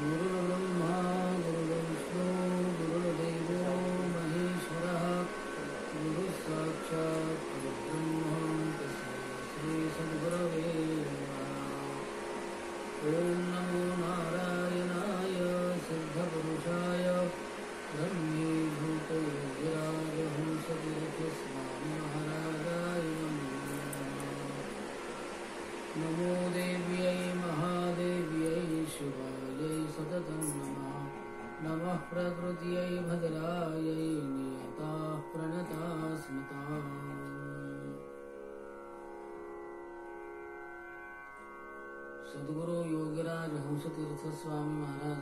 गुरुर्ब्रह्मा गुरुर्विष्णू गुरुर्देवो महेश्वरः गुरुसाक्षात् परब्रह्म तस्मै श्री सद्गुरवे नमः। ओम नमो नारायणाय सिद्धपुरुषाय धर्मीभूत योगिराज हंसतीर्थस्वामी महाराजाय नमो देव्यै महादेव्यै शिवायै सततं नमः। नमः प्रकृत्यै भद्रायै नियताः प्रणताः स्मृताः। सद्गुरु योगीराज हंसतीर्थ स्वामी महाराज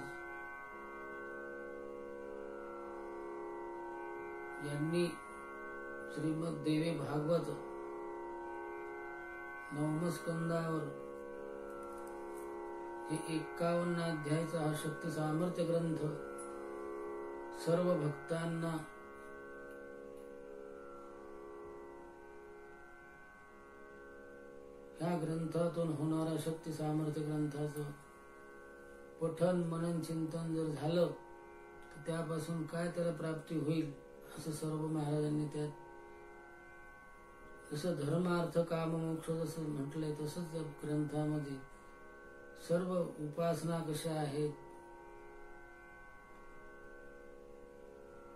यांनी श्रीमद देवी भागवत नवम स्कंदावर हे 51 अध्यायाचा हा शक्ती सामर्थ्य ग्रंथ सर्व भक्तांना ह्या ग्रंथातून होणारा शक्ती सामर्थ्य ग्रंथाचं पठन मनन चिंतन जर झालं तर त्यापासून काय त्याला प्राप्ती होईल असं सर्व महाराजांनी त्यात जसं धर्म अर्थ काम मोक्ष जसं म्हटलंय तसंच या ग्रंथामध्ये सर्व उपासना कशा आहेत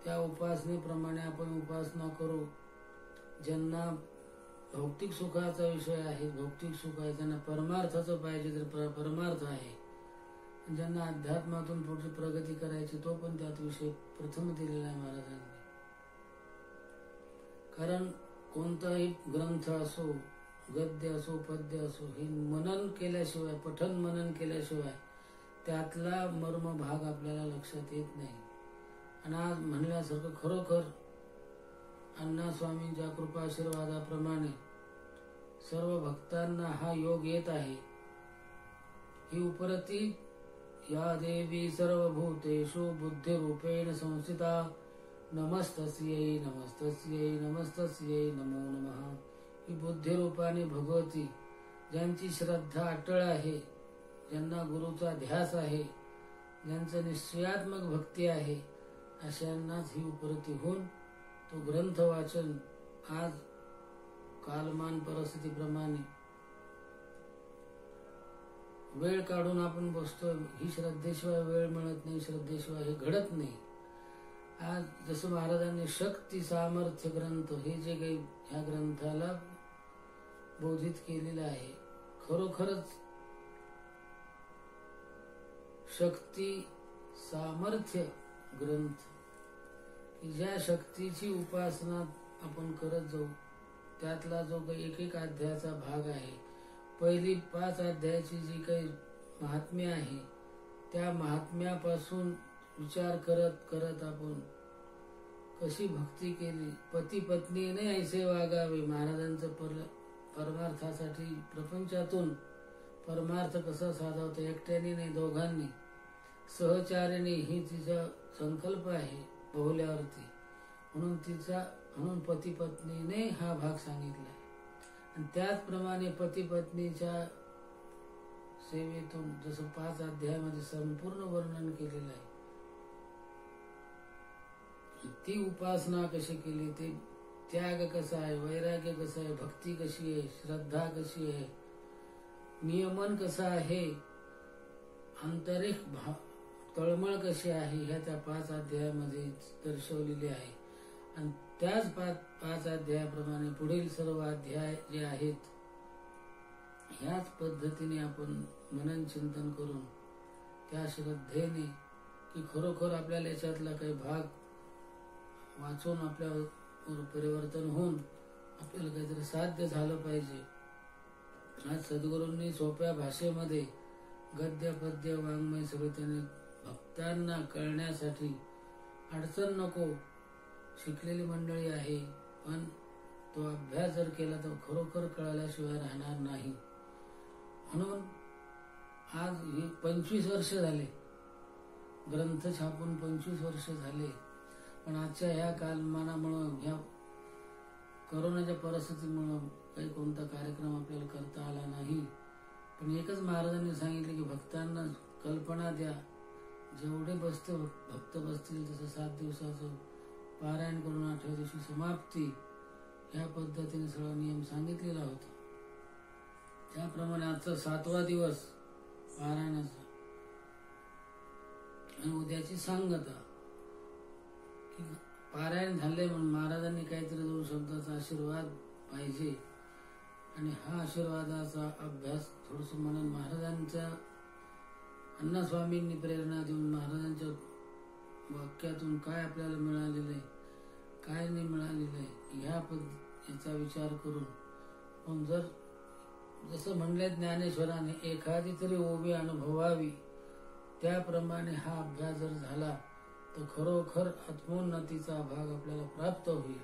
त्या उपासनेप्रमाणे आपण उपासना करू। ज्यांना भौतिक सुखाचा विषय आहे, भौतिक सुख आहे, ज्यांना परमार्थाचं पाहिजे तर परमार्थ आहे, ज्यांना अध्यात्मातून पुढची प्रगती करायची तो पण त्यात विषय प्रथम दिलेला आहे महाराजांनी। कारण कोणताही ग्रंथ असो, गद्य असो, पद्य असो, हे मनन केल्याशिवाय, पठन मनन केल्याशिवाय त्यातला मर्म भाग आपल्याला लक्षात येत नाही। आणि आज म्हणल्यासारखं खरोखर अण्णा स्वामींच्या कृपाशीर्वादाप्रमाणे सर्व भक्तांना हा योग येत आहे। ही उपरती या देवी सर्वभूतेषु बुद्धिरूपेण संस्थिता नमस्तस्यै नमस्तस्यै नमस्तस्यै नमो नमः। ही बुद्धिरूपाने भगवती ज्यांची श्रद्धा अटळ आहे, ज्यांना गुरुचा ध्यास आहे, ज्यांचं निश्चयात्मक भक्ती आहे, अशांनाच ही उपरती होऊन तो ग्रंथ वाचन आज कालमान परिस्थितीप्रमाणे वेळ काढून आपण बसतो। ही श्रद्धेशिवाय वेळ मिळत नाही, श्रद्धेशिवाय हे घडत नाही। आज जसं महाराजांनी शक्ती सामर्थ्य ग्रंथ हे जे काही ह्या ग्रंथाला बोधित केलेलं आहे, खरोखरच शक्ती सामर्थ्य ग्रंथ की ज्या शक्तीची उपासना आपण करत जाऊ त्यातला जो काही एक एक अध्यायाचा भाग आहे, पहिली 5 अध्यायाची जी काही महात्म्य आहे त्या महात्म्यापासून विचार करत करत आपण कशी भक्ती केली, पती पत्नीने ऐसे वागावे, महाराजांचं परमार्थासाठी प्रपंचातून परमार्थ कसा साधावता, एकट्याने नाही दोघांनी सहचार्याने ही तिचा संकल्प आहे बहुल्यावरती, म्हणून पती पत्नीने हा भाग सांगितलाय। आणि त्याचप्रमाणे पती पत्नीच्या सेवेतून जसं 5 अध्यायामध्ये संपूर्ण वर्णन केलेलं आहे, ती उपासना कशी केली, ते त्याग कसा आहे, वैराग्य कसं आहे, भक्ती कशी आहे, श्रद्धा कशी आहे, नियमन कसं आहे, आंतरिक तळमळ कशी आहे, ह्या त्या 5 अध्यायामध्ये दर्शवलेली आहे। आणि त्याच 5 अध्यायाप्रमाणे पुढील सर्व अध्याय जे आहेत ह्याच पद्धतीने आपण मनन चिंतन करून त्या श्रद्धेने की खरोखर आपल्याला याच्यातला काही भाग वाचून आपल्यावर परिवर्तन होऊन आपल्याला काहीतरी साध्य झालं पाहिजे। आज सद्गुरूंनी सोप्या भाषेमध्ये गद्य पद्य वाङ्मय सगळे त्यांनी भक्तांना कळण्यासाठी, अडचण नको, शिकलेली मंडळी आहे पण तो अभ्यास जर केला तर खरोखर कळल्याशिवाय राहणार नाही। म्हणून आज ही 25 वर्ष झाले, ग्रंथ छापून 25 वर्ष झाले, पण आजच्या ह्या कालमानामुळं, ह्या कोरोनाच्या परिस्थितीमुळं काही कोणता कार्यक्रम आपल्याला करता आला नाही। पण एकच महाराजांनी सांगितले की भक्तांना कल्पना द्या, जेवढे भक्त बसतील तसं 7 दिवसाचं पारायण करून 8व्या दिवशी समाप्ती, ह्या पद्धतीने सगळा नियम सांगितलेला होता. त्याप्रमाणे आजचा 7वा दिवस पारायणाचा आणि उद्याची सांगता. पारायण झाले म्हणून महाराजांनी काहीतरी 2 शब्दाचा आशीर्वाद पाहिजे आणि हा आशीर्वादाचा अभ्यास थोडस म्हणून महाराजांच्या अण्णास्वामींनी प्रेरणा देऊन महाराजांच्या वाक्यातून काय आपल्याला मिळालेलं आहे, काय नाही मिळालेलं आहे, याचा विचार करून. पण जसं म्हणले ज्ञानेश्वराने एखादी तरी ओवी अनुभवावी, त्याप्रमाणे हा अभ्यास जर झाला तर खरोखर आत्मोन्नतीचा भाग आपल्याला प्राप्त होईल.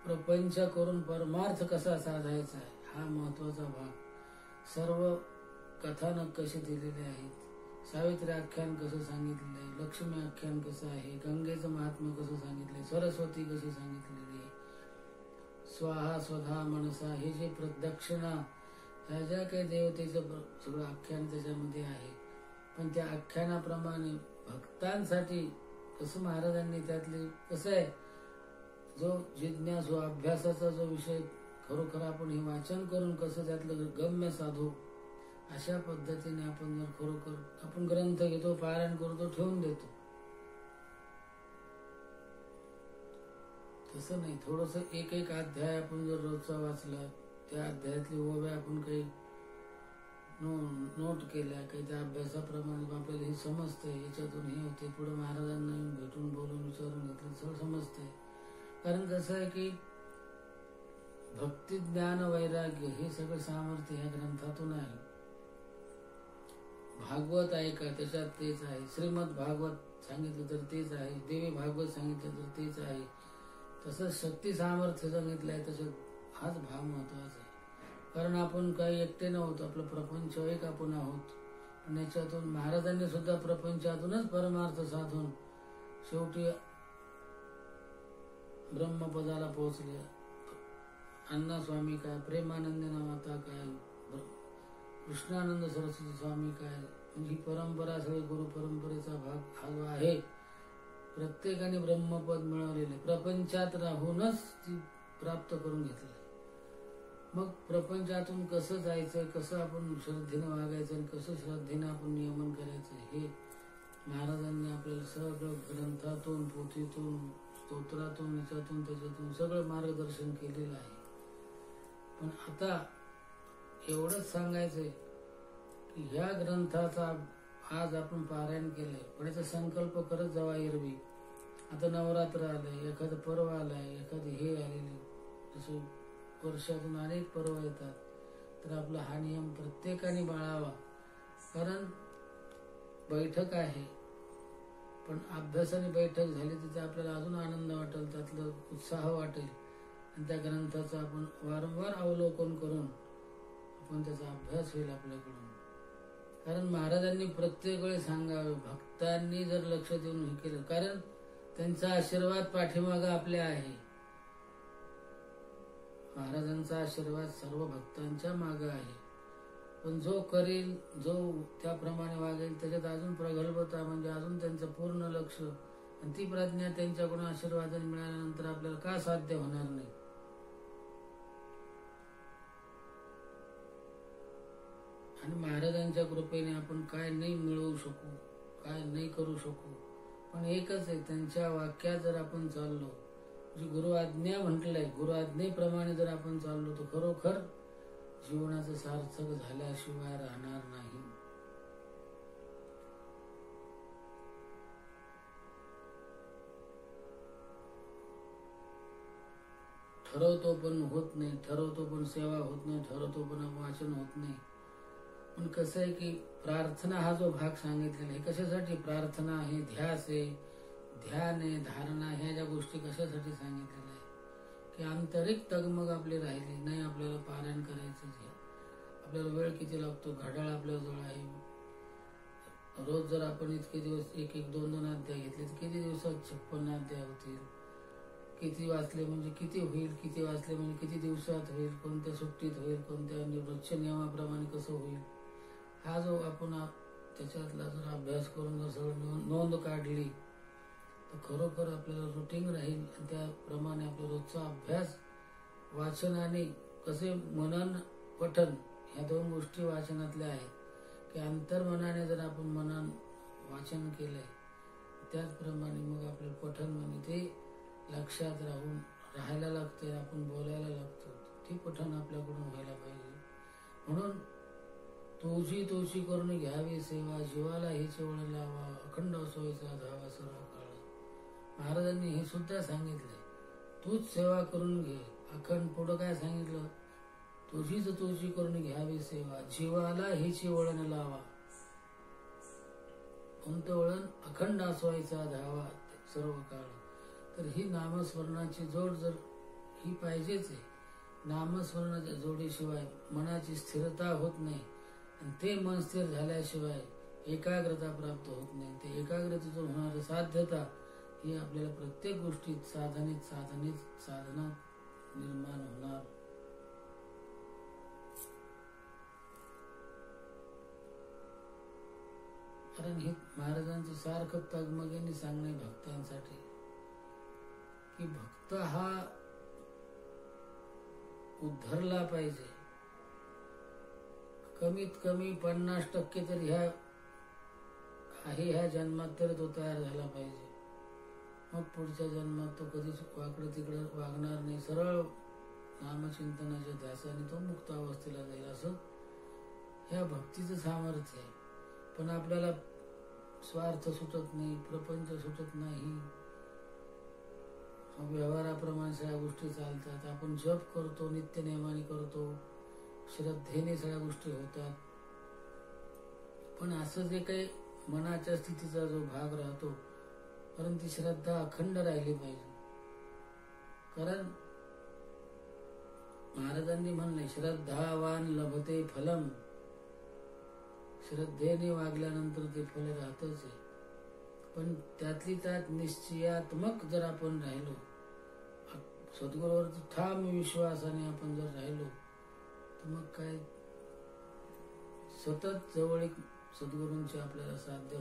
प्रपंच करून परमार्थ कसा साधायचा आहे हा महत्वाचा भाग. सर्व कथानक कसे दिलेले आहेत, सावित्री आख्यान कसं सांगितलेलं आहे, लक्ष्मी आख्यान कसं आहे, गंगेचं महात्म्य कसं सांगितलंय, सरस्वती कशी सांगितलेली आहे, स्वाहा स्वधा मनसा, हे जे प्रदक्षिणा, ह्या ज्या काही देवतेचं सगळं आख्यान त्याच्यामध्ये आहे. पण त्या आख्यानाप्रमाणे भक्तांसाठी कसं महाराजांनी त्यातले कसं आहे, जो जिज्ञासू अभ्यासाचा जो विषय खरोखर आपण हे वाचन करून कसं त्यातलं गम्य साधू, अशा पद्धतीने आपण जर खरोखर आपण ग्रंथ घेतो, पारायण करतो, ठेवून देतो, तसं नाही. थोडस एक अध्याय आपण जर रोजचा वाचला, त्या अध्यायातली ओव्या आपण काही नोट केल्या, काही त्या अभ्यासाप्रमाणे आपल्याला हे समजतंय, याच्यातून हे होते, पुढे महाराजांना भेटून बोलून विचारून घेतलं सगळं समजतंय. कारण कसं आहे की भक्ती, ज्ञान, वैराग्य हे सगळं सामर्थ्य ह्या ग्रंथातून आहे. भागवत ऐका, त्याच्यात तेच आहे. श्रीमद भागवत सांगितलं तर तेच आहे, देवी भागवत सांगितलं तर तेच आहे. तसंच शक्ती सामर्थ्य सांगितलंय, तसंच हाच भाग महत्वाचा आहे. कारण आपण काही एकटे नव्हतो, आपलं प्रपंच एक आपण आहोत. पण याच्यातून महाराजांनी सुद्धा प्रपंचातूनच परमार्थ साधून शेवटी ब्रह्मपदाला पोहोचले. अण्णास्वामी काय, प्रेमानंद माता काय, कृष्णानंद सरस्वती स्वामी काय, म्हणजे ही परंपरा सगळी गुरु परंपरेचा भाग हा जो आहे. प्रत्येकाने ब्रह्मपद मिळवलेले, प्रपंचात राहूनच ती प्राप्त करून घेतले. मग प्रपंचातून कसं जायचं, कसं आपण श्रद्धेने वागायचं आणि कसं श्रद्धेने आपण नियमन करायचं, हे महाराजांनी आपल्याला सगळं ग्रंथातून, पोथीतून, स्तोत्रातून, याच्यातून त्याच्यातून सगळं मार्गदर्शन केलेलं आहे. पण आता एवढंच सांगायचंय की ह्या ग्रंथाचा आज आपण पारायण केलंय, पण याचा संकल्प करत जावा एरवी. आता नवरात्र आलंय, एखादं पर्व आलंय, एखादी हे आलेली, जसं वर्षातून अनेक पर्व येतात, तर आपला हा नियम प्रत्येकाने बाळावा. कारण बैठक आहे, पण अभ्यासाने बैठक झाली तिथे आपल्याला अजून आनंद वाटेल, त्यातलं उत्साह वाटेल आणि त्या ग्रंथाचं आपण वारंवार अवलोकन करून आपण त्याचा अभ्यास होईल आपल्याकडून. कारण महाराजांनी प्रत्येक वेळी सांगावे, भक्तांनी जर लक्ष देऊन हे केलं, कारण त्यांचा आशीर्वाद पाठीमागं आपल्या आहे. महाराजांचा आशीर्वाद सर्व भक्तांच्या मागं आहे. पण जो करेल, जो त्याप्रमाणे वागेल, त्याच्यात अजून प्रगल्भता, म्हणजे अजून त्यांचं पूर्ण लक्ष आणि ती प्रज्ञा त्यांच्याकडून आशीर्वादाने मिळाल्यानंतर आपल्याला का साध्य होणार नाही. आणि महाराजांच्या कृपेने आपण काय नाही मिळवू शकू, काय नाही करू शकू, पण एकच आहे, त्यांच्या वाक्यात जर आपण चाललो, जी गुरु आज्ञा म्हटलंय, गुरु आज्ञेप्रमाणे जर आपण चाललो, तर खरोखर जीवनाचं सार्थक झाल्याशिवाय राहणार नाही. ठरवतो पण होत नाही, ठरवतो पण सेवा होत नाही, ठरवतो पण वाचन होत नाही. पण कसं आहे की प्रार्थना हा जो भाग सांगितलेला आहे, कशासाठी प्रार्थना आहे, ध्यास आहे, ध्यान आहे, धारणा, ह्या ज्या गोष्टी कशासाठी सांगितलेल्या आहे की आंतरिक तगमग आपली राहिली नाही. आपल्याला पारायण करायचं आहे, आपल्याला वेळ किती लागतो, घड्याळ आपल्याजवळ आहे. रोज जर आपण इतके दिवस एक 2 अध्याय घेतले तर किती दिवसात 56 अध्याय होतील. किती वाचले म्हणजे किती होईल, किती वाचले म्हणजे किती दिवसात होईल, कोणत्या सुट्टीत होईल, कोणत्या रोजच्या नियमाप्रमाणे कसं होईल. हा जो आपण त्याच्यातला जर अभ्यास करून जर सगळं नोंद काढली तर खरोखर आपल्याला रुटीन राहील आणि त्याप्रमाणे आपला रोजचा अभ्यास वाचनाने कसे मनन पठन ह्या दोन गोष्टी वाचनातल्या आहेत की अंतर्मनाने जर आपण मनन वाचन केलंय त्याचप्रमाणे मग आपलं पठन म्हणजे ते लक्षात राहायला लागते, आपण बोलायला लागतो, ते पठन आपल्याकडून व्हायला पाहिजे. म्हणून तुझी करून घ्यावी सेवा, जीवाला हिचे वळण लावा, अखंड सोयीचा धावा सर्व काळ. महाराजांनी हे सुद्धा सांगितलंय, तूच सेवा करून घे. अखंड पुढं काय सांगितलं, तुझी करून घ्यावी सेवा, जीवाला हिचे वळण लावा. कोणतं वळण, अखंड असवायचा धावा सर्व काळ. तर ही नामस्मरणाची जोड जर ही पाहिजेच आहे. नामस्मरणाच्या जोडीशिवाय मनाची स्थिरता होत नाही आणि ते मन स्थिर झाल्याशिवाय एकाग्रता प्राप्त होत नाही. ते एकाग्रतेतून होणारी साध्यता ही आपल्याला प्रत्येक गोष्टीत साधना निर्माण होणार. कारण हे महाराजांचं सारखं तगमगेने सांगणे भक्तांसाठी की भक्त हा उद्धरला पाहिजे. कमीत कमी 50% तरी ह्या जन्मात तरी तो तयार झाला पाहिजे. मग पुढच्या जन्मात तो कधीच वाकडं तिकडं वागणार नाही. सरळ नामचिंतनाच्या ध्यासाने तो मुक्त अवस्थेला जाईल. असं ह्या भक्तीचं सामर्थ्य आहे. पण आपल्याला स्वार्थ सुटत नाही, प्रपंच सुटत नाही, व्यवहाराप्रमाणे सगळ्या गोष्टी चालतात. आपण जप करतो, नित्यनेमाने करतो, श्रद्धेने सगळ्या गोष्टी होतात. पण असं जे काही मनाच्या स्थितीचा जो भाग राहतो, परंतु ती श्रद्धा अखंड राहिली पाहिजे. कारण महाराजांनी म्हणले, श्रद्धावान लभते फलम. श्रद्धेने वागल्यानंतर ते फल राहतच आहे. पण त्यातली त्यात निश्चयात्मक जर आपण राहिलो, सद्गुरूवरती ठाम विश्वासाने आपण जर राहिलो, तर मग काय सतत जवळीक सद्गुरूंचे आपल्याला साध्य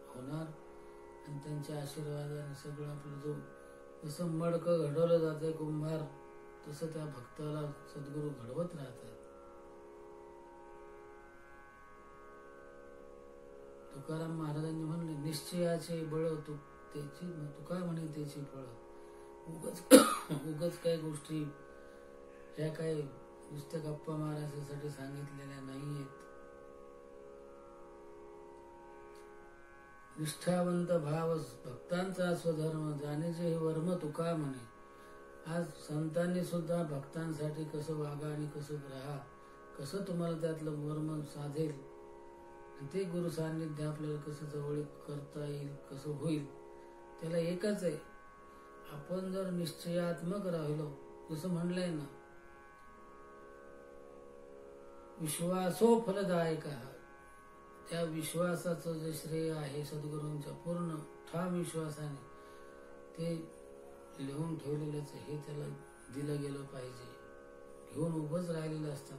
होणार. आणि त्यांच्या आशीर्वादाने सगळं आपलं जो जसं मडकं घडवलं जाते कुंभार, तसं त्या भक्ताला सद्गुरू घडवत राहतात. तुकाराम महाराजांनी म्हणले, निश्चयाचे बळ तुका म्हणे त्याची फळ. उगच काही गोष्टी ह्या काही नुसत्या गप्पा मारायसाठी सांगितलेल्या नाहीयेत. निष्ठावंत भाव भक्तांचा स्वधर्म, जाणीचे हे वर्म तुका म्हणे. आज संतांनी सुद्धा भक्तांसाठी कसं वागा आणि कसं राहा, कसं तुम्हाला त्यातलं वर्म साधेल आणि ते गुरु सान्निध्य आपल्याला कसं जवळ करता येईल, कसं होईल, त्याला एकच आहे, आपण जर निश्चयात्मक राहिलो. जसं म्हणलंय ना, विश्वासो फलदायक. त्या विश्वासाचं जे श्रेय आहे सद्गुरूंच्या पूर्ण ठाम विश्वासाने ते लिहून ठेवलेलंच हे त्याला दिलं गेलं पाहिजे. घेऊन उभंच राहिलेलं असतात,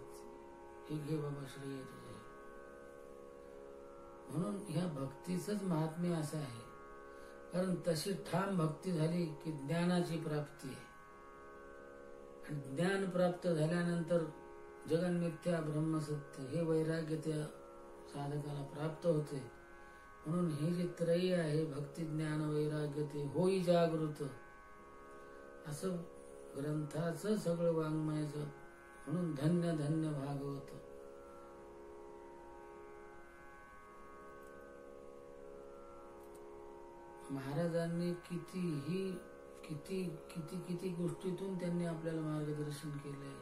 हे घे बाबा श्रेय तुझं. म्हणून ह्या भक्तीचंच महात्म्य असं आहे. कारण तशी ठाम भक्ती झाली की ज्ञानाची प्राप्ती आहे. आणि ज्ञान प्राप्त झाल्यानंतर जगन्मिथ्या ब्रह्मसत्य हे वैराग्य त्या साधकाला प्राप्त होते. म्हणून हे जे त्रयी आहे, भक्ती ज्ञान वैराग्य, ते होई जागृत, असं ग्रंथाचं सगळं वाङ्मयाचं. म्हणून धन्य धन्य भागवत. महाराजांनी किती गोष्टीतून त्यांनी आपल्याला मार्गदर्शन केलंय.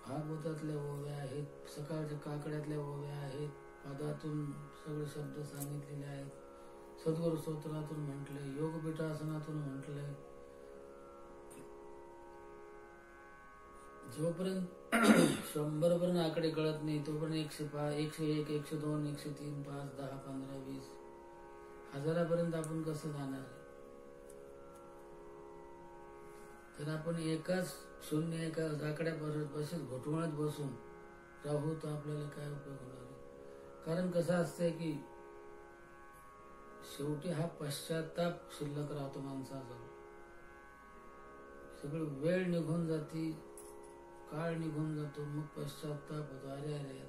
भागवतातल्या ओव्या आहेत, सकाळच्या काकड्यातल्या ओव्या आहेत, पदातून सगळे शब्द सांगितलेले आहेत, सद्गुरु स्तोत्रातून म्हटलंय, योगपीठासनातून म्हटलंय. जोपर्यंत 100 पर्यंत आकडे कळत नाही तोपर्यंत 105, 101, 102, 103, 5, 10, 15, 20, 1000पर्यंत आपण कसं जाणार आहे? तर आपण एकाच आकड्यापर्यंत बसेच घोटवळत बसून राहू तर आपल्याला काय उपयोग होणार आहे. कारण कसं असतंय की शेवटी हा पश्चाताप शिल्लक राहतो माणसाजवळ. सगळी वेळ निघून जाते, काळ निघून जातो, मग पश्चाताप होतो. अरे अरे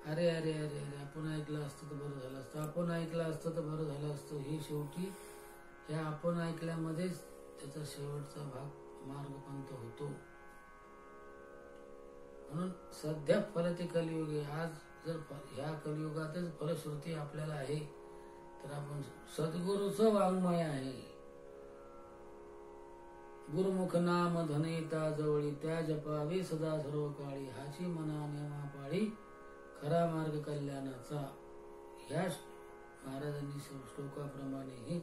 अरे अरे अरे अरे अरे आपण ऐकलं असतं तर बरं झालं असतं, आपण ऐकलं असतं तर बरं झालं असतं. ही शेवटी ह्या आपण ऐकल्यामध्येच त्याचा शेवटचा भाग मार्गपंथ होतो. म्हणून सध्या फलते कलियुग आहे. आज जर ह्या कलियुगातच फलश्रुती आपल्याला आहे तर आपण सद्गुरूचं वाङ्मय आहे. गुरुमुख नाम धनेता जवळी, त्या जपावे सदा सर्व काळी, हाची मना नेमा पाळी, खरा मार्ग कल्याणाचा. ह्या महाराजांनी श्लोकाप्रमाणे हे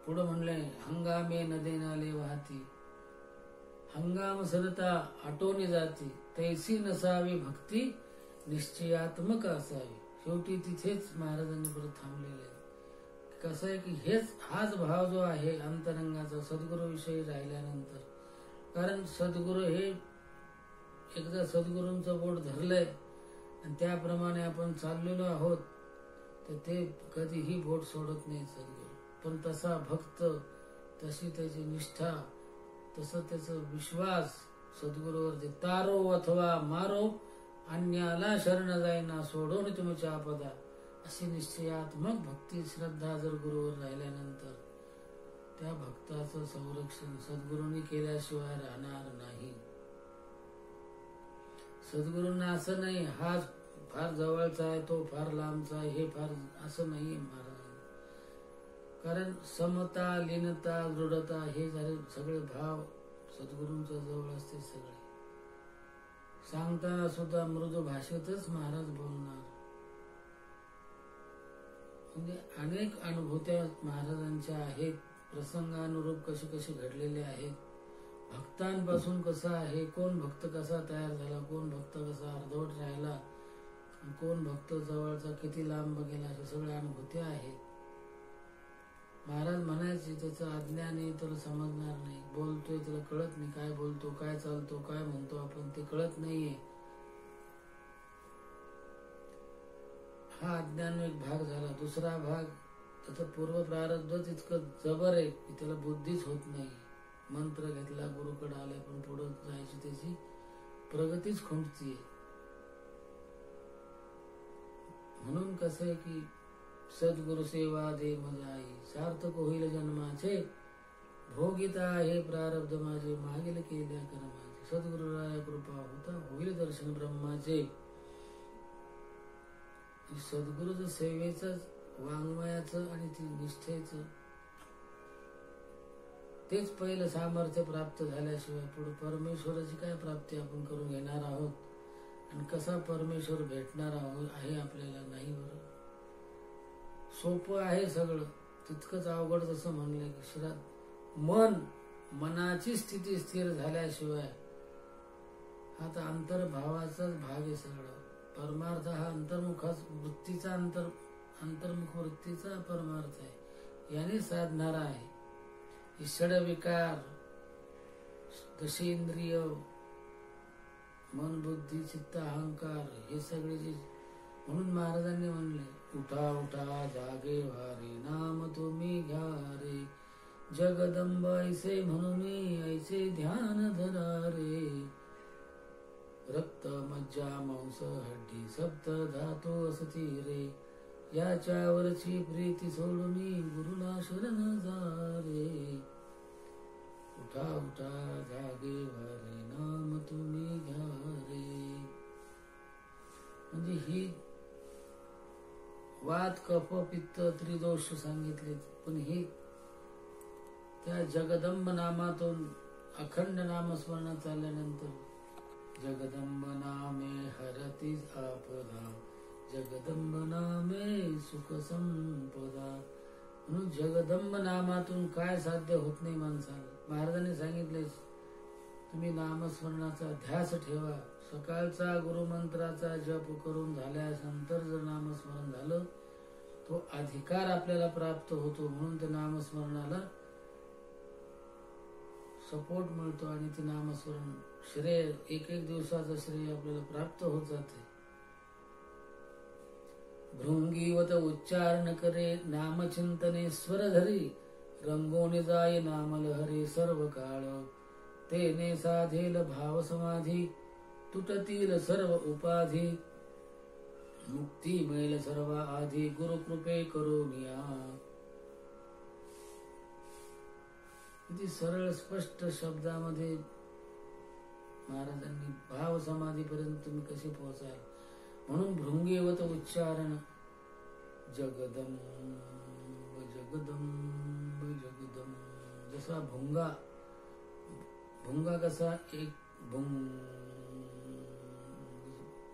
पुढे म्हणले, हंगामे नदे नाले वाहती, हंगाम सरता आटोनी जाती, तैसी नसावी भक्ती निश्चयात्मक असावी. शेवटी तिथेच महाराजांनी परत थांबलेले आहे. कसं आहे की हाच भाव जो आहे अंतरंगाचा सद्गुरू विषयी राहिल्यानंतर, कारण सद्गुरू हे एकदा सद्गुरूंचं बोट धरलंय आणि त्याप्रमाणे आपण चाललेलो आहोत तर ते कधीही बोट सोडत नाही सद्गुरू. पण तसा भक्त, तशी त्याची निष्ठा, तसं त्याचा विश्वास सद्गुरूवरती, तारो अथवा मारो अन्याला शरण जाईना, सोडून तुमच्या आपदा, अशी निश्चयात्मक भक्ती श्रद्धा जर गुरुवर राहिल्यानंतर त्या भक्ताचं संरक्षण सद्गुरूंनी केल्याशिवाय राहणार नाही. सद्गुरूंना असं नाही हा फार जवळचा आहे, तो फार लांबचा आहे, हे फार असं नाहीये महाराज. कारण समता, लीनता, दृढता हे सगळे भाव सद्गुरूंच्या जवळ असते. सगळे सांगताना सुद्धा मृदू भाषेतच महाराज बोलणार. म्हणजे अनेक अनुभूत्या महाराजांच्या आहेत, प्रसंगानुरूप कशी कशी घडलेले आहेत. भक्तांपासून कसं आहे, कोण भक्त कसा तयार झाला, कोण भक्त कसा अर्धवट राहिला, कोण भक्त जवळचा किती लांब गेला, अशा सगळ्या अनुभूत्या आहेत. महाराज म्हणायचे त्याचं अज्ञान आहे, त्याला समजणार नाही, बोलतोय त्याला कळत नाही, काय बोलतो, काय चालतो, काय म्हणतो आपण ते कळत नाहीये. हा अज्ञान एक भाग झाला. दुसरा भाग त्याचं पूर्व प्रारब्धच इतकं जबर आहे की त्याला बुद्धीच होत नाही. मंत्र घेतला, गुरुकडे आलाय, पण पुढे जायची त्याची प्रगतीच खुंटतीये. म्हणून कसं आहे की सद्गुरु सेवा दे मजाई, सार्थक होईल जन्माचे, भोगिता हे प्रारब्ध माझे, मागील केल्या कर्माचे, सद्गुरुराया कृपा होता होईल दर्शन ब्रह्माचे. सद्गुरूचं सेवेचं, वाङ्मयाचं आणि ती निष्ठेचं तेच पहिलं सामर्थ्य प्राप्त झाल्याशिवाय पुढे परमेश्वराची काय प्राप्ती आपण करून घेणार आहोत आणि कसा परमेश्वर भेटणार आहोत आहे आपल्याला नाही. बरं सोपं आहे सगळं, तितकंच अवघड. जसं म्हणलं की मनाची स्थिती स्थिर झाल्याशिवाय, आता अंतर्भावाचाच भाग आहे सगळं. परमार्थ हा अंतर्मुख वृत्तीचा परमार्थ आहे, याने साधणारा आहे. षड विकार, दशेंद्रिय, मन, बुद्धी, चित्त, अहंकार हे सगळे जे, म्हणून महाराजांनी म्हणले, उठा उठा जागे वारे, नाम तुम्ही घ्या रे, जगदंब ऐसे म्हणून ऐसे ध्यान धरा रे, रक्त मज्जा मांस हड्डी सप्त धातू असती रे, याच्यावरची प्रीती सोडून गुरुला शरण जा रे, उठा उठा जागे वारे, नाम तुम्ही घ्या रे. म्हणजे ही वात, कफ, पित्त, त्रिदोष सांगितले, पण हे त्या जगदंब नामातून अखंड नामस्मरणात चालल्यानंतर, जगदंब नामे हरतीच आपदा, जगदंब नामे सुख संपदा. म्हणून जगदंब नामातून काय साध्य होत नाही माणसाला. महाराजांनी सांगितले, तुम्ही नामस्मरणाचा ध्यास ठेवा. सकाळचा गुरुमंत्राचा जप करून झाल्यानंतर जर नामस्मरण झालं, तो अधिकार आपल्याला प्राप्त होतो. म्हणून त्या नामस्मरणाला सपोर्ट मिळतो आणि ते नामस्मरण श्रेय एक दिवसाचं श्रेय आपल्याला प्राप्त होत जाते. भृंगीवत उच्चारण करे नामचिंतने स्वर धरी रंगोनी जाय नामलहरी सर्व काळ तेने साधेल भाव समाधी तुटतील सर्व उपाधी मुक्ती मिळेल सर्व आधी गुरु कृपे करोनिया. किती सरळ स्पष्ट शब्दामध्ये महाराजांनी भाव समाधी पर्यंत तुम्ही कसे पोहोचाल. म्हणून भृंगीवत उच्चारण जगदंब जगदंब जगदंब. जसा भुंगा कसा एक भुंग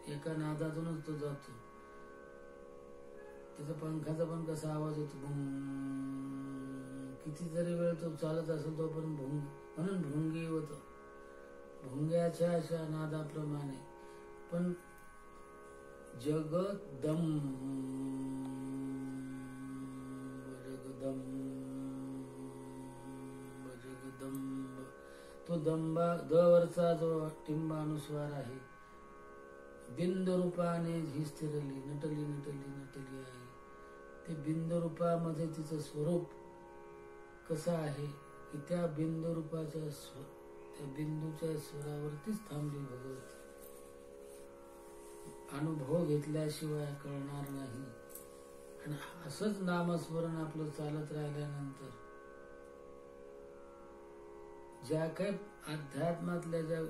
एका नादातूनच तो जातो. त्याचा पंखाचा पण कसा आवाज होतो भुंग. किती जरी वेळ तो चालत असेल तोपर्यंत भुंग. म्हणून भृंगी होत भुंग्याच्या अशा नादाप्रमाणे. पण जगदंब जगदंब जगदंब. तो दंबा द वरचा जो टिंबानुस्वार आहे बिंदू रूपाने ही स्थिरली नटली नटली नटली आहे. ते बिंदू रूपामध्ये तिचं स्वरूप कसं आहे की त्या बिंदू रूपाच्या त्या बिंदूच्या स्वरावरतीच थांबली भगवती. अनुभव घेतल्याशिवाय कळणार नाही. आणि असंच नामस्मरण आपलं चालत राहिल्यानंतर ज्या काही अध्यात्मातल्या ज्या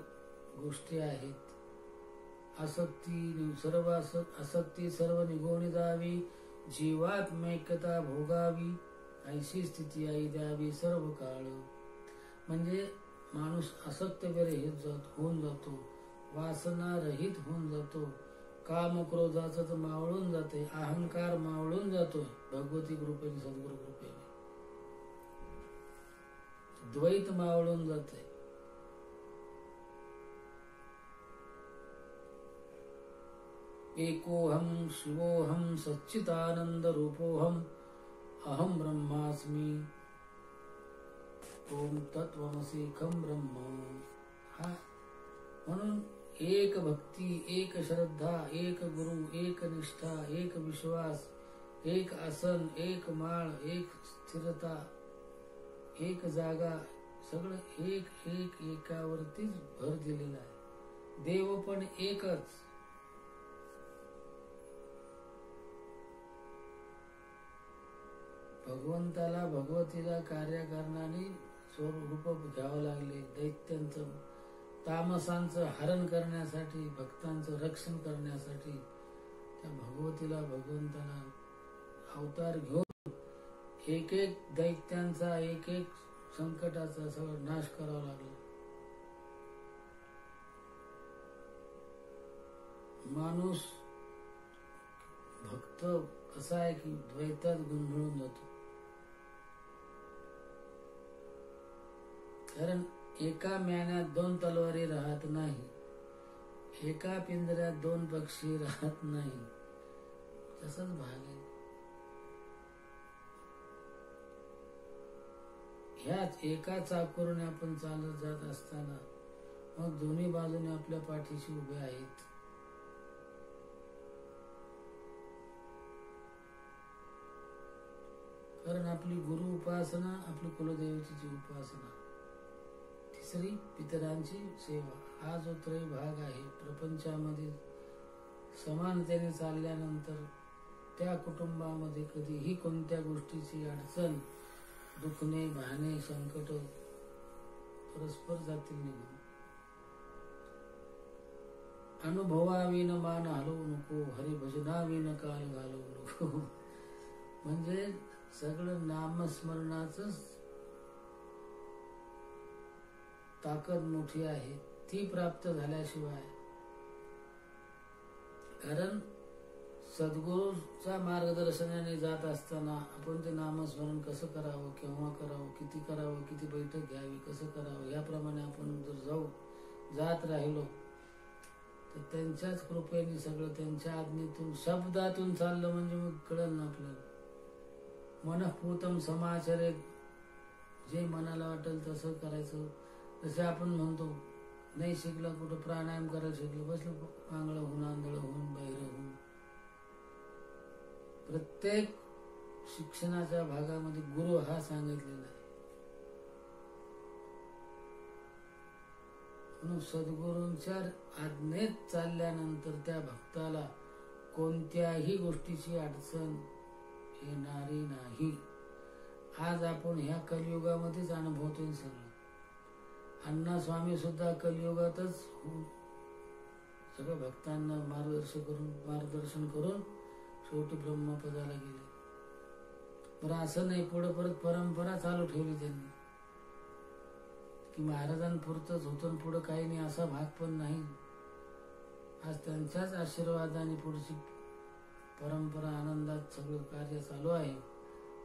गोष्टी आहेत आसक्ती सर्व निघून जावी जीवात्मैक्यता भोगावी ऐशी स्थिती आई द्यावी सर्व काळ. म्हणजे माणूस आसक्त विरहित होऊन जातो, वासना रहित होऊन जातो, काम क्रोधाचं मावळून जाते, अहंकार मावळून जातो भगवती कृपेने सद्गुरु कृपेने. द्वैत मावळून जाते. एकोहम शिवोहम सच्चिदानंद रूपोहम अहम ब्रह्मास्मि ओम तत्वमसि खम ब्रह्म. हा म्हणून एक भक्ती, एक श्रद्धा, एक गुरु, एक निष्ठा, एक विश्वास, एक आसन, एक माळ, एक स्थिरता, एक जागा, सगळं एक एक एकावरतीच भर दिलेला आहे. देव पण एकच. भगवंताला भगवतीला कार्यकारणाने स्वरूप घ्यावं लागले. दैत्यांचं तामसांचं हरण करण्यासाठी, भक्तांचं रक्षण करण्यासाठी त्या भगवतीला भगवंताला अवतार घेऊन एक एक दैत्यांचा, एक एक संकटाचा सगळं नाश करावा लागला. माणूस भक्त कसा आहे की द्वैतात गुंफळून जातो. कारण एका म्याण्यात दोन तलवारी राहत नाही, एका पिंजऱ्यात दोन पक्षी राहत नाही. तसाच भाग आहे. ह्याच एका चाकोरीने आपण चालत जात असताना मग दोन्ही बाजूने आपल्या पाठीशी उभे आहेत. कारण आपली गुरु उपासना, आपली कुलदेवतेची उपासना, तिसरी पितरांची सेवा. हा जो त्रय भाग आहे प्रपंचामध्ये समानतेने चालल्यानंतर त्या कुटुंबामध्ये कधीही कोणत्या गोष्टीची अडचण, दुखणे, भाने, संकट परस्पर जातील निघून. अनुभवाविन मान हलवू नको, हरिभजनाविन काल घालवू नको. म्हणजे सगळं नामस्मरणाचंच ताकद मोठी आहे. ती प्राप्त झाल्याशिवाय, कारण सद्गुरूच्या मार्गदर्शनाने जात असताना आपण ते नामस्मरण कसं करावं, केव्हा करावं, किती बैठक घ्यावी, कसं करावं, याप्रमाणे आपण जर जात राहिलो तर त्यांच्याच कृपेने सगळं त्यांच्या आज्ञेतून शब्दातून चाललं म्हणजे मग कळलं ना आपल्याला. मनःपूतम समाचरे, जे मनाला वाटेल तसं करायचं. जसे आपण म्हणतो नाही शिकलं, कुठं प्राणायाम करायला शिकलं, बसलं पांगळं होऊन, आंधळं होऊन, बहिरं होऊन. प्रत्येक शिक्षणाच्या भागामध्ये गुरु हा सांगितलेला आहे. म्हणून सद्गुरूंच्या आज्ञेत चालल्यानंतर त्या भक्ताला कोणत्याही गोष्टीची अडचण येणारी नाही. आज आपण ह्या कलियुगामध्येच अनुभवतोय सगळं. अण्णा स्वामी सुद्धा कलियुगातच सगळं भक्तांना मार्गदर्शन करून शेवटी ब्रह्मपदाला गेले. बरं असं नाही, पुढे परत परंपरा चालू ठेवली त्यांनी की महाराजांपुरतंच होतं, पुढं काही नाही असा भाग पण नाही. आज त्यांच्याच आशीर्वादाने पुढची परंपरा आनंदात सगळं कार्य चालू आहे.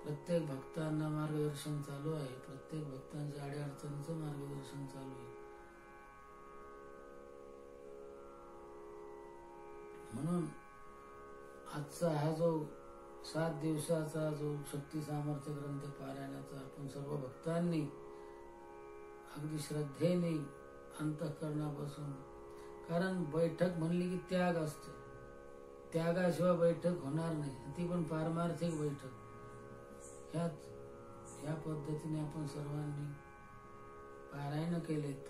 प्रत्येक भक्तांना मार्गदर्शन चालू आहे. प्रत्येक भक्तांच्या अडीअडचणीचं मार्गदर्शन चालू आहे. म्हणून आजचा हा जो 7 दिवसाचा जो शक्ती सामर्थ्य ग्रंथ पारायणाचा आपण सर्व भक्तांनी अगदी श्रद्धेने अंतःकरणापासून, कारण बैठक म्हणली की त्याग असतो, त्यागाशिवाय बैठक होणार नाही, ती पण पारमार्थिक बैठक. ह्या पद्धतीने आपण सर्वांनी पारायण केलेत.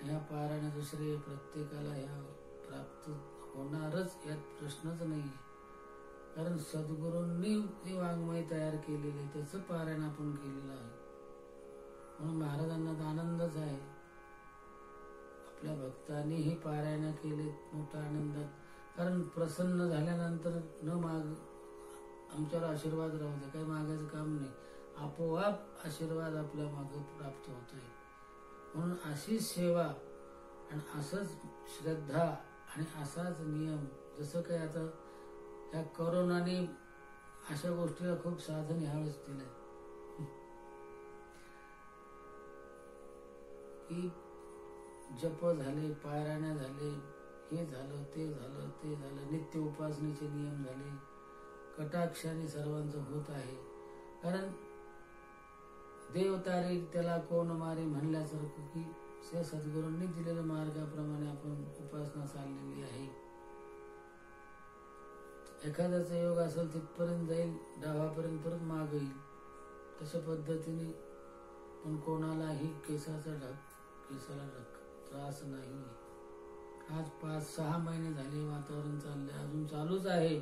ह्या पारायणाचं श्रेय प्रत्येकाला ह्या प्राप्त होणारच, यात प्रश्नच नाही. कारण सद्गुरूंनी हे वाङ्मय तयार केलेले, त्याचं पारायण आपण केलेलं आहे. म्हणून महाराजांना तर आनंदच आहे. आपल्या भक्तांनीही पारायण केले मोठा आनंदात. कारण प्रसन्न झाल्यानंतर न माग आमच्यावर आशीर्वाद राहू दे, काही मागायचं काम नाही, आपोआप आशीर्वाद आपल्या मागे प्राप्त होतोय. म्हणून अशीच सेवा आणि असंच श्रद्धा आणि असाच नियम, जसं काही आता या कोरोनाने अशा गोष्टीला खूप साधन ह्यावेळेस दिलंय की जप झाले, पारायण झाले, हे झालं, ते झालं, ते झालं, नित्य उपासनेचे नियम झाले, कटाक्षाने सर्वांचं होत आहे. कारण देव तारी त्याला कोण मारे म्हणल्यासारखं की त्या सद्गुरूंनी दिलेल्या मार्गाप्रमाणे आपण उपासना चाललेली आहे. एखाद्याचा योग असेल तिथपर्यंत जाईल, डावापर्यंत परत माग येईल. तशा पद्धतीने पण कोणालाही केसाला त्रास नाही. आज 5-6 महिने झाले वातावरण चाललंय, अजून चालूच आहे.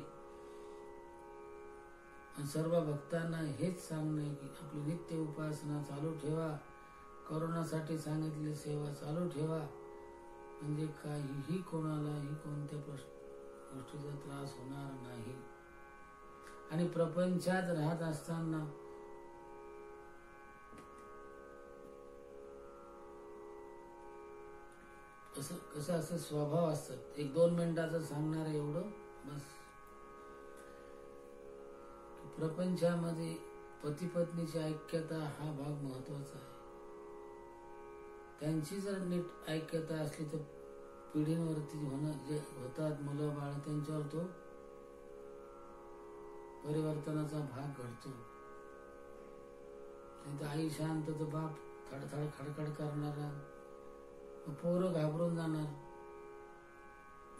सर्व भक्तांना हेच सांगणं आहे की आपली नित्य उपासना चालू ठेवा, कोरोनासाठी सांगितलेली सेवा चालू ठेवा, म्हणजे काहीही कोणालाही कोणत्या गोष्टीचा त्रास होणार नाही. आणि प्रपंचात राहत असताना कसं असं स्वभाव असतात, 1-2 मिनिटाचं सांगणार आहे एवढं बस. प्रपंचामध्ये पती पत्नीची ऐक्यता हा भाग महत्वाचा आहे. त्यांची जर नीट ऐक्यता असली तर पिढींवरती जे होतात मुलं बाळ, त्यांच्यावर तो परिवर्तनाचा भाग घडतो. नाही तर आई शांत तर बाप थडथड खडखड करणारा, पोरं घाबरून जाणार.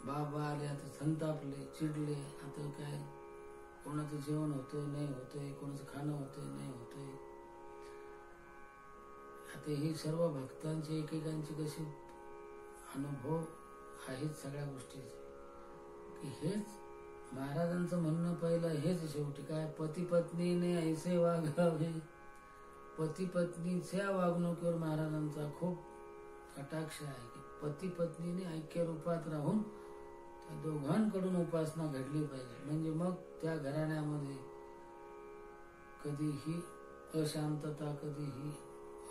बाबा आले आता संतापले, चिडले, आता काय कोणाचं जेवण होतंय नाही होतंय, कोणाचं खाणं होतंय नाही होतंय. आता ही सर्व भक्तांची एकेकांची कशी अनुभव आहेत सगळ्या गोष्टीचे, की हेच महाराजांचं म्हणणं पहिलं हेच शेवटी काय, पती पत्नीने ऐसे वागावे. पती पत्नीच्या वागणुकीवर महाराजांचा खूप कटाक्ष आहे की पती पत्नीने ऐक्य रूपात राहून त्या दोघांकडून उपासना घडली पाहिजे. म्हणजे मग त्या घराण्यामध्ये कधीही अशांतता, कधीही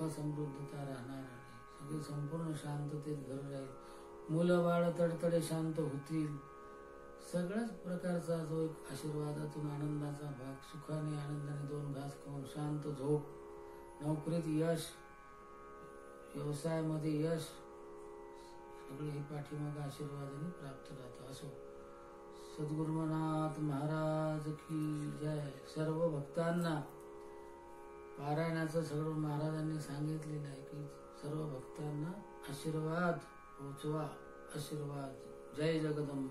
असमृद्धता राहणार नाही. सगळी संपूर्ण शांततेत घर राहील. मुलं बाळ तडतडे शांत होतील. सगळ्याच प्रकारचा जो एक आशीर्वादातून आनंदाचा भाग, सुखाने आनंदाने 2 घास खाऊन शांत झोप, नोकरीत यश, व्यवसायामध्ये यश, सगळे हे पाठीमागे आशीर्वादाने प्राप्त राहतं. असो. सद्गुरुनाथ महाराज की जय. सर्व भक्तांना पारायणाचं सगळं महाराजांनी सांगितलेलं आहे की सर्व भक्तांना आशीर्वाद पोचवा. आशीर्वाद. जय जगदंब.